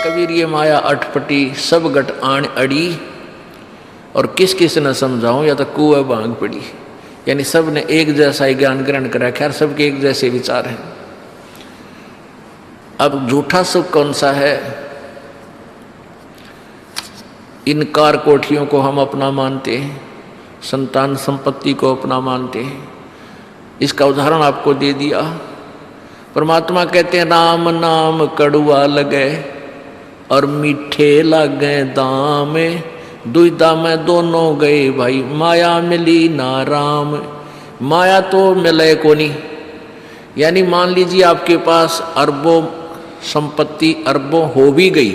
कबीर ये माया अटपटी सब गट आण अड़ी, और किस किस न समझाऊं या तो कुएं भांग पड़ी। यानी सब ने एक जैसा ही ज्ञान ग्रहण करा, खैर सबके एक जैसे विचार हैं। अब झूठा सुख कौन सा है? इन कार कोठियों को हम अपना मानते हैं, संतान संपत्ति को अपना मानते हैं। इसका उदाहरण आपको दे दिया। परमात्मा कहते हैं राम नाम कड़ुआ लगे और मीठे लागे दाम, दुविधा में दोनों गए भाई माया मिली ना राम। माया तो मिले को नहीं। यानी मान लीजिए आपके पास अरबों संपत्ति अरबों हो भी गई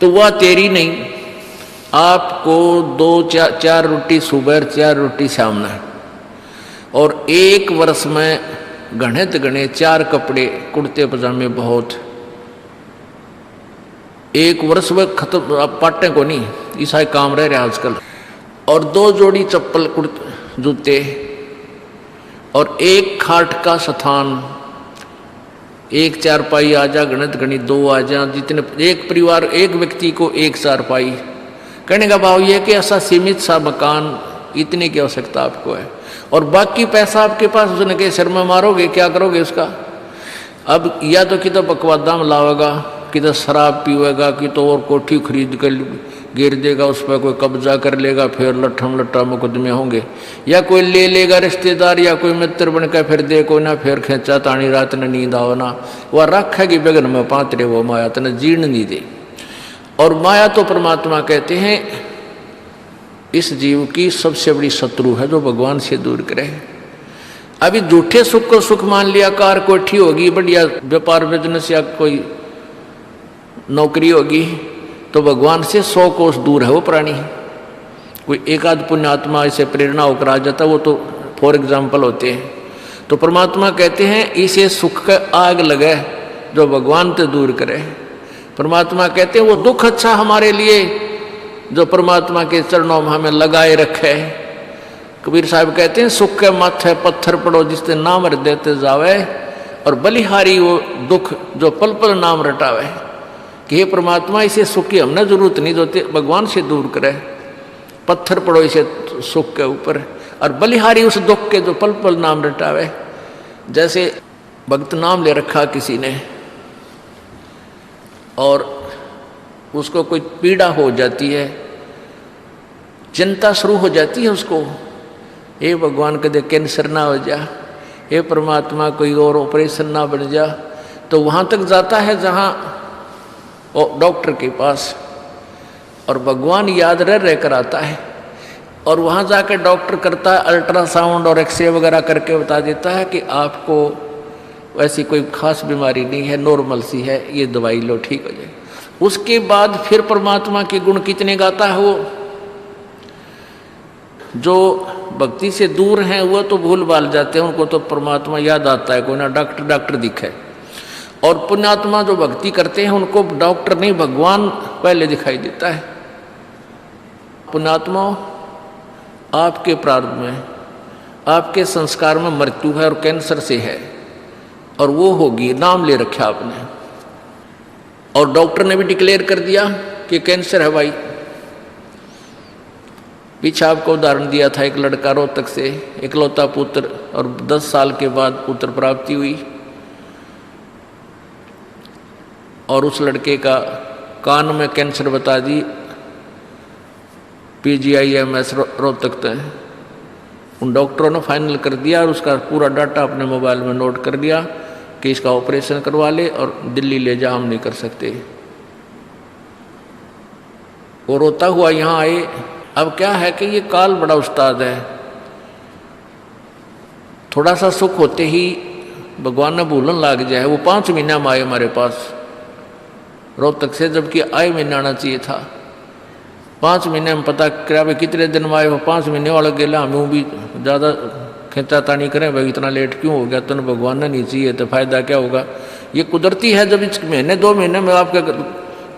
तो वह तेरी नहीं। आपको 2-4 रोटी सुबह 4 रोटी शाम है, और एक वर्ष में गणित गणे 4 कपड़े कुर्ते पजामे बहुत, एक वर्ष में खत्म। आप पाटे को नहीं, ऐसा काम रह रहा आजकल। और 2 जोड़ी चप्पल कुर्ते जूते, और एक खाट का स्थान, एक चारपाई आ जा, गणित गणित 2 आ जा, जितने एक परिवार एक व्यक्ति को एक चारपाई। कहने का भाव यह कि ऐसा सीमित सा मकान, इतने की आवश्यकता आपको है, और बाकी पैसा आपके पास उसने के सिर में मारोगे, क्या करोगे उसका? अब या तो कि तो बकवादा में लावेगा, कि तो शराब पीवेगा, कि तो और कोठी खरीद कर गिर देगा, उस पर कोई कब्जा कर लेगा, फिर लट्ठम लट्ठा मुकदमे होंगे। या कोई ले लेगा रिश्तेदार या कोई मित्र बनकर फिर देखो ना, फिर खेचा तानी रात ने नींद आवना। वह रखेगी बेगन में पात्रे वो माया तने जीर्ण नहीं दे। और माया तो परमात्मा कहते हैं इस जीव की सबसे बड़ी शत्रु है, जो भगवान से दूर करे। अभी झूठे सुख को सुख मान लिया, कार कोठी होगी, बढ़िया व्यापार बिजनेस या कोई नौकरी होगी, तो भगवान से 100 कोस दूर है वो प्राणी। कोई एक आध पुण्यात्मा इसे प्रेरणा होकर आ जाता, वो तो फॉर एग्जाम्पल होते हैं। तो परमात्मा कहते हैं इसे सुख का आग लगे जो भगवान से दूर करे। परमात्मा कहते हैं वो दुख अच्छा हमारे लिए जो परमात्मा के चरणों में हमें लगाए रखे। कबीर साहब कहते हैं सुख के माथे पत्थर पड़ो जिससे नाम रट देते जावे, और बलिहारी वो दुख जो पल पल नाम रटावे। कि हे परमात्मा इसे सुख की हमने जरूरत नहीं, जो भगवान से दूर करे। पत्थर पड़ो इसे सुख के ऊपर, और बलिहारी उस दुख के जो पल पल नाम रटावे। जैसे भक्त नाम ले रखा किसी ने और उसको कोई पीड़ा हो जाती है, चिंता शुरू हो जाती है उसको, हे भगवान कदे कैंसर ना हो जा, हे परमात्मा कोई और ऑपरेशन ना बन जा। तो वहाँ तक जाता है जहाँ डॉक्टर के पास, और भगवान याद रह कर आता है। और वहाँ जाकर डॉक्टर करता है अल्ट्रासाउंड और एक्सरे वगैरह करके बता देता है कि आपको ऐसी कोई खास बीमारी नहीं है, नॉर्मल सी है, ये दवाई लो ठीक हो जाए। उसके बाद फिर परमात्मा के गुण कितने गाता है वो। जो भक्ति से दूर हैं वो तो भूल भाल जाते हैं, उनको तो परमात्मा याद आता है, कोई ना डॉक्टर दिखे। और पुण्यात्मा जो भक्ति करते हैं उनको डॉक्टर नहीं भगवान पहले दिखाई देता है। पुण्यात्मा आपके प्रारब्ध में, आपके संस्कार में मृत्यु है और कैंसर से है, और वो होगी, नाम ले रखा आपने, और डॉक्टर ने भी डिक्लेयर कर दिया कि कैंसर है भाई। पीछे आपको उदाहरण दिया था, एक लड़का रोहतक से, इकलौता पुत्र, और 10 साल के बाद पुत्र प्राप्ति हुई, और उस लड़के का कान में कैंसर बता दी, PGIMS रोहतक तक। उन डॉक्टरों ने फाइनल कर दिया और उसका पूरा डाटा अपने मोबाइल में नोट कर दिया कि इसका ऑपरेशन करवा ले और दिल्ली ले जा, हम नहीं कर सकते। वो रोता हुआ यहाँ आए। अब क्या है कि ये काल बड़ा उस्ताद है, थोड़ा सा सुख होते ही भगवान ने भूलन लाग जाए। वो 5 महीना में आए हमारे पास रोहतक से, जबकि आए महीने आना चाहिए था। 5 महीने में पता करा भाई कितने दिन में आए हो, 5 महीने वाला गेला। हमें भी ज़्यादा खींचा तानी करें भाई इतना लेट क्यों हो गया, तो भगवान ने नहीं चाहिए तो फायदा क्या होगा। ये कुदरती है, जब इस महीने 2 महीने में आपका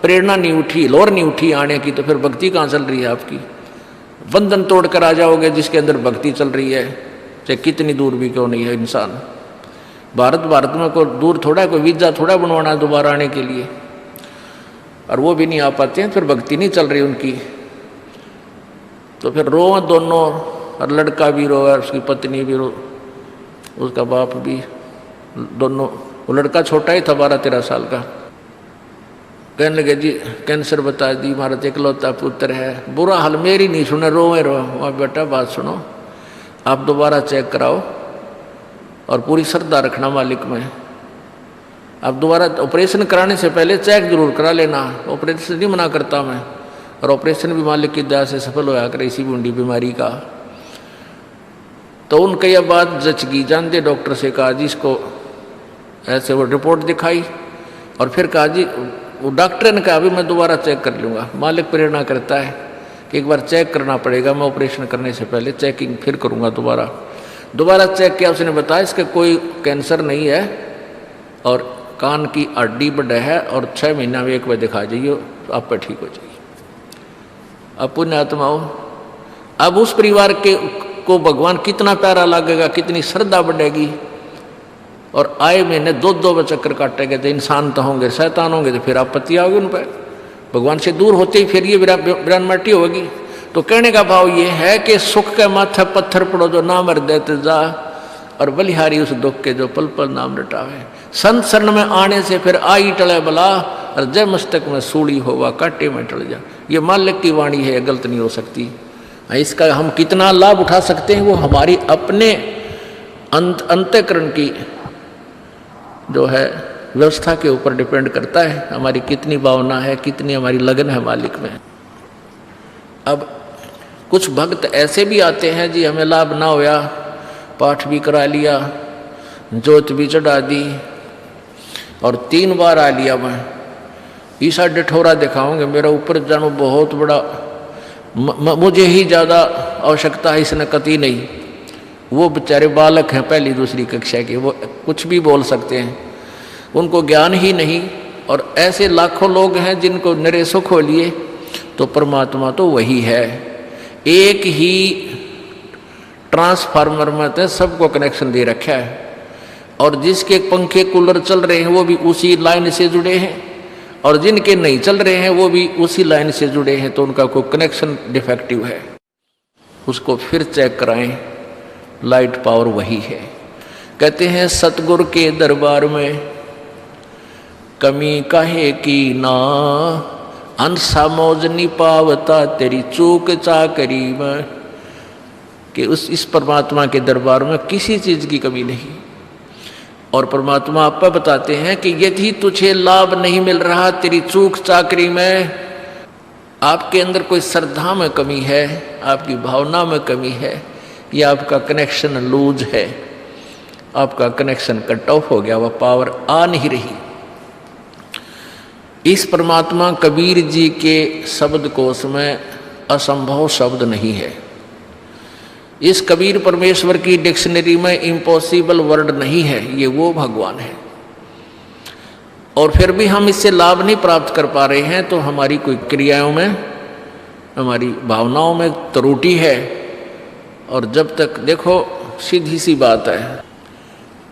प्रेरणा नहीं उठी, लोर नहीं उठी आने की, तो फिर भक्ति कहाँ चल रही है आपकी। बंधन तोड़ कर आ जाओगे जिसके अंदर भक्ति चल रही है, चाहे कितनी दूर भी क्यों नहीं है इंसान। भारत में कोई दूर थोड़ा है, कोई वीजा थोड़ा बनवाना है दोबारा आने के लिए। और वो भी नहीं आ पाते हैं, फिर भक्ति नहीं चल रही उनकी, तो फिर रोए दोनों, और लड़का भी रोए, उसकी पत्नी भी रो, उसका बाप भी, दोनों। वो लड़का छोटा ही था, 12-13 साल का। कहने लगे जी कैंसर बता दी, हमारा इकलौता पुत्र है। बुरा हाल, मेरी नहीं सुने, रोए रो। वहाँ बेटा बात सुनो, आप दोबारा चेक कराओ और पूरी श्रद्धा रखना मालिक में। आप दोबारा ऑपरेशन कराने से पहले चेक जरूर करा लेना। ऑपरेशन नहीं मना करता मैं, और ऑपरेशन भी मालिक की दया से सफल होया करे इसी बूंदी बीमारी का। तो उनका यह बात जच गई, जानते डॉक्टर से कहा जी इसको ऐसे, वो रिपोर्ट दिखाई और फिर कहा जी, वो डॉक्टर ने कहा अभी मैं दोबारा चेक कर लूँगा। मालिक प्रेरणा करता है कि एक बार चेक करना पड़ेगा, मैं ऑपरेशन करने से पहले चेकिंग फिर करूँगा। दोबारा चेक किया, उसने बताया इसका कोई कैंसर नहीं है और कान की हड्डी बढ़ है और 6 महीना में एक बार दिखा जाइए, तो आप पर ठीक हो जाइए। अब पुण्य आत्माओं, अब उस परिवार के को भगवान कितना प्यारा लगेगा, कितनी श्रद्धा बढ़ेगी। और आए महीने 2-2 चक्कर काटेंगे, तो इंसान तो होंगे, शैतान होंगे, तो फिर आपत्ति आओगी उन पर। भगवान से दूर होते ही फिर ये विरानमाटी होगी। तो कहने का भाव ये है कि सुख के माथे पत्थर पड़ो जो नाम हृदय ते जा, और बलिहारी उस दुख के जो पल पल नाम रटावे। संत शरण में आने से फिर आई टले बला, और जय मस्तक में सूड़ी होवा काटे में टल जा। ये मालिक की वाणी है, गलत नहीं हो सकती। इसका हम कितना लाभ उठा सकते हैं वो हमारी अपने अंतःकरण की जो है व्यवस्था के ऊपर डिपेंड करता है। हमारी कितनी भावना है, कितनी हमारी लगन है मालिक में। अब कुछ भक्त ऐसे भी आते हैं जी, हमें लाभ ना होया, पाठ भी करा लिया, जोत भी चढ़ा दी और 3 बार आ लिया, मैं ईसा डिठोरा दिखाऊंगे, मेरा ऊपर जानो बहुत बड़ा, मुझे ही ज़्यादा आवश्यकता है, इसने कति नहीं। वो बेचारे बालक हैं, पहली दूसरी कक्षा के, वो कुछ भी बोल सकते हैं, उनको ज्ञान ही नहीं। और ऐसे लाखों लोग हैं जिनको निरे सुख हो लिए, तो परमात्मा तो वही है। एक ही ट्रांसफार्मर में तो सबको कनेक्शन दे रखा है, और जिसके पंखे कूलर चल रहे हैं वो भी उसी लाइन से जुड़े हैं, और जिनके नहीं चल रहे हैं वो भी उसी लाइन से जुड़े हैं। तो उनका कोई कनेक्शन डिफेक्टिव है, उसको फिर चेक कराएं, लाइट पावर वही है। कहते हैं सतगुरु के दरबार में कमी काहे की ना, अंसा मौज नहीं पावता तेरी चूक चाकरी में। कि इस परमात्मा के दरबार में किसी चीज की कमी नहीं। और परमात्मा आप बताते हैं कि यदि तुझे लाभ नहीं मिल रहा तेरी चूक चाकरी में, आपके अंदर कोई श्रद्धा में कमी है, आपकी भावना में कमी है, या आपका कनेक्शन लूज है, आपका कनेक्शन कट ऑफ हो गया, वह पावर आ नहीं रही। इस परमात्मा कबीर जी के शब्दकोश में असंभव शब्द नहीं है। इस कबीर परमेश्वर की डिक्शनरी में इम्पॉसिबल वर्ड नहीं है। ये वो भगवान है, और फिर भी हम इससे लाभ नहीं प्राप्त कर पा रहे हैं, तो हमारी कोई क्रियाओं में, हमारी भावनाओं में त्रुटि है। और जब तक देखो, सीधी सी बात है,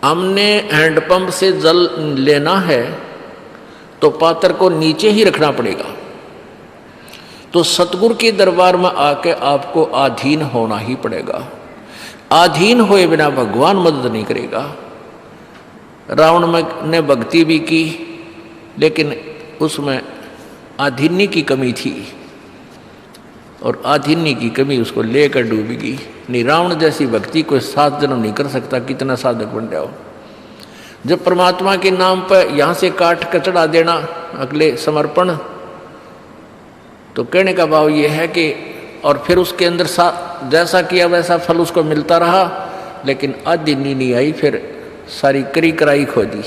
हमने हैंडपंप से जल लेना है तो पात्र को नीचे ही रखना पड़ेगा। तो सतगुरु के दरबार में आके आपको अधीन होना ही पड़ेगा। अधीन हुए बिना भगवान मदद नहीं करेगा। रावण ने भक्ति भी की, लेकिन उसमें अधीन्य की कमी थी, और अधीन्य की कमी उसको लेकर डूबेगी। नहीं, रावण जैसी भक्ति कोई 7 जन्म नहीं कर सकता, कितना साधक बन जाओ। जब परमात्मा के नाम पर यहाँ से काट कर चढ़ा देना अगले समर्पण, तो कहने का भाव ये है कि और फिर उसके अंदर जैसा किया वैसा फल उसको मिलता रहा, लेकिन अधीन्य नहीं आई, फिर सारी करी कराई खो दी।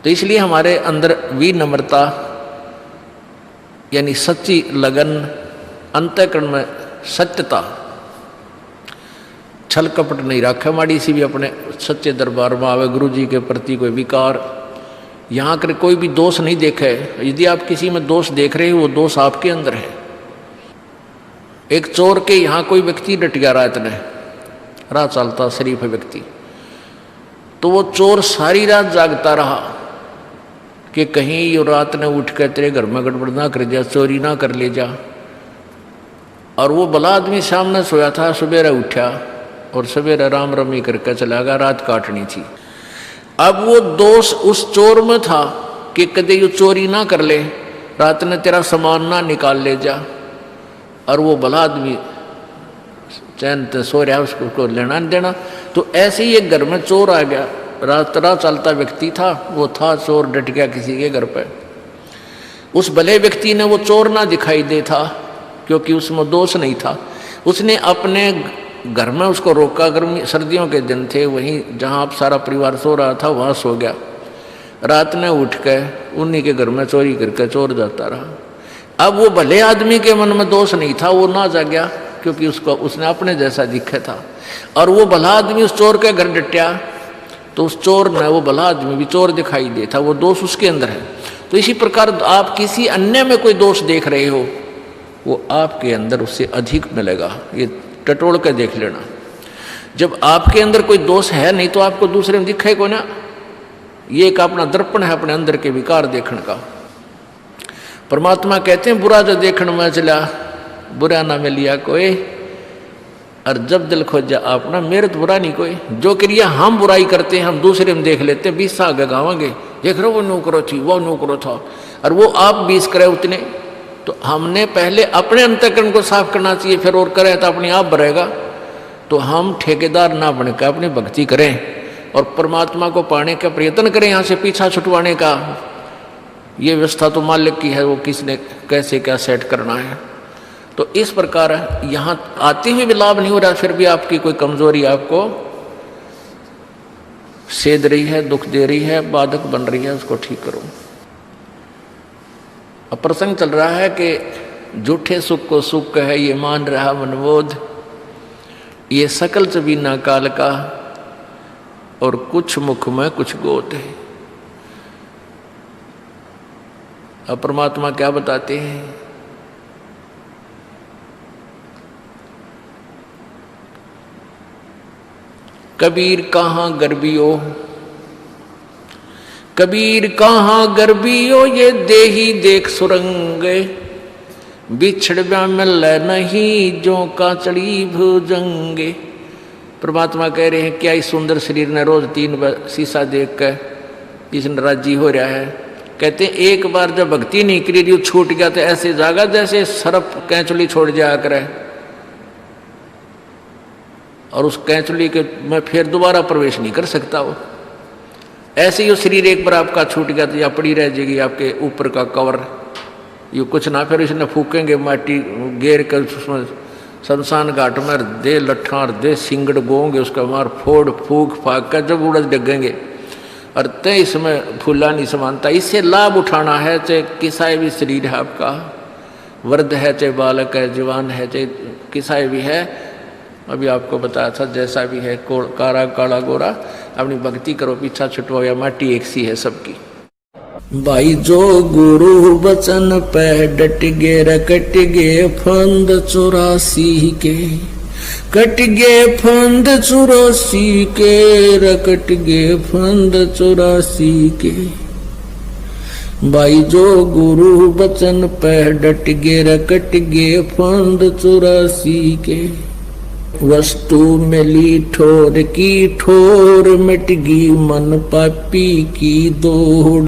तो इसलिए हमारे अंदर विनम्रता यानी सच्ची लगन, अंतःकरण में सत्यता, छल कपट नहीं रखा। माड़ी सी भी अपने सच्चे दरबार में आवे, गुरु जी के प्रति कोई विकार, यहाँ कर कोई भी दोष नहीं देखे। यदि आप किसी में दोष देख रहे हो, वो दोष आपके अंदर है। एक चोर के यहाँ कोई व्यक्ति डट गया रात ने, राह चलता शरीफ व्यक्ति, तो वो चोर सारी रात जागता रहा कि कहीं ये रात ने उठ कर तेरे घर में गड़बड़ ना कर जा, चोरी ना कर ले जा। और वो भला आदमी सामने सोया था, सवेरे उठा और सवेरे राम रमी करके चला गया, रात काटनी थी। अब वो दोष उस चोर में था कि कदे ये चोरी ना कर ले, रात ने तेरा सामान ना निकाल ले जा। और वो भला आदमी चैन से सो रहा, उसको लेना नहीं देना। तो ऐसे ही एक घर में चोर आ गया, रात चलता व्यक्ति था, वो था चोर, डट गया किसी के घर पर। उस भले व्यक्ति ने वो चोर ना दिखाई दे था, क्योंकि उसमें दोष नहीं था। उसने अपने घर में उसको रोका, गर्मी सर्दियों के दिन थे, वहीं जहाँ आप सारा परिवार सो रहा था वहाँ सो गया। रात ने उठ कर उन्हीं के घर में चोरी करके चोर जाता रहा। अब वो भले आदमी के मन में दोष नहीं था, वो ना जा गया, क्योंकि उसने अपने जैसा दिखा था। और वो भला आदमी उस चोर के घर डटिया, तो उस चोर ने वो भला आदमी भी चोर दिखाई देता, वो दोष उसके अंदर है। तो इसी प्रकार आप किसी अन्य में कोई दोष देख रहे हो, वो आपके अंदर उससे अधिक मिलेगा। ये टटोल कर देख लेना। जब आपके अंदर कोई दोष है नहीं तो आपको दूसरे में दिखे को ना। ये एक अपना दर्पण है अपने अंदर के विकार देखने का। परमात्मा कहते हैं बुरा जो देखने में चला बुरा ना मिलिया कोई, और जब दिल खोजा अपना मेरे तो बुरा नहीं कोई। जो क्रिया हम बुराई करते हैं हम दूसरे में देख लेते हैं, 20 आगे गावांगे, देख रहे वो नौकरो थी, वो नौकरो था, और वो आप 20 करे उतने। तो हमने पहले अपने अंतःकरण को साफ करना चाहिए, फिर और करें तो अपने आप बढ़ेगा। तो हम ठेकेदार ना बनकर अपनी भक्ति करें और परमात्मा को पाने का प्रयत्न करें, यहाँ से पीछा छुटवाने का। ये व्यवस्था तो मालिक की है, वो किसने कैसे क्या सेट करना है। तो इस प्रकार यहाँ आते हुए भी लाभ नहीं हो रहा, फिर भी आपकी कोई कमजोरी आपको सेध रही है, दुख दे रही है, बाधक बन रही है, उसको ठीक करो। अब प्रसंग चल रहा है कि झूठे सुख को सुख है ये मान रहा मनबोध, ये सकल चबीना काल का और कुछ मुख में कुछ गोद है। अब परमात्मा क्या बताते हैं, कबीर कहाँ गर्बियो, कबीर कहाँ गर्बियो, ये देही देख सुरंगे, बिछड़ मिल नहीं जो का चढ़ी भुजंगे। परमात्मा कह रहे हैं क्या इस सुंदर शरीर ने रोज 3 बार शीशा देख कर इसने राजी हो रहा है। कहते हैं एक बार जब भक्ति नहीं करी छूट गया तो ऐसे जागा जैसे सरप कैंचुली छोड़ जाया करे, और उस कैंचुली के में फिर दोबारा प्रवेश नहीं कर सकता वो। ऐसे ही वो शरीर एक बार आपका छूट गया तो या पड़ी रह जाएगी आपके ऊपर का कवर, ये कुछ ना फिर इसने फूकेंगे माटी घेर कर उसमें शमशान घाट में दे लट्ठा और दे सिंगड़ गोंगे, उसका मार फोड़ फूक फाक कर जब उड़द डगेंगे। और तय इसमें फूला नहीं समानता। इससे लाभ उठाना है, चाहे किसाए भी शरीर है आपका, वृद्ध है चाहे बालक है, जवान है चाहे किसाए भी है। अभी आपको बताया था जैसा भी है, कारा काला गोरा, अपनी भक्ति करो, पीछा छुटवाओ या माटी एक सी है सबकी। भाई जो गुरु वचन पे डट गे रकट गे फंद 84 के, कट गे फंद 84 के, रकट गे फंद 84 के। भाई जो गुरु वचन पे डट गे रकट गे फंद 84 के, वस्तु मिली ठोर की ठोर, मिट गई मन पापी की दौड़।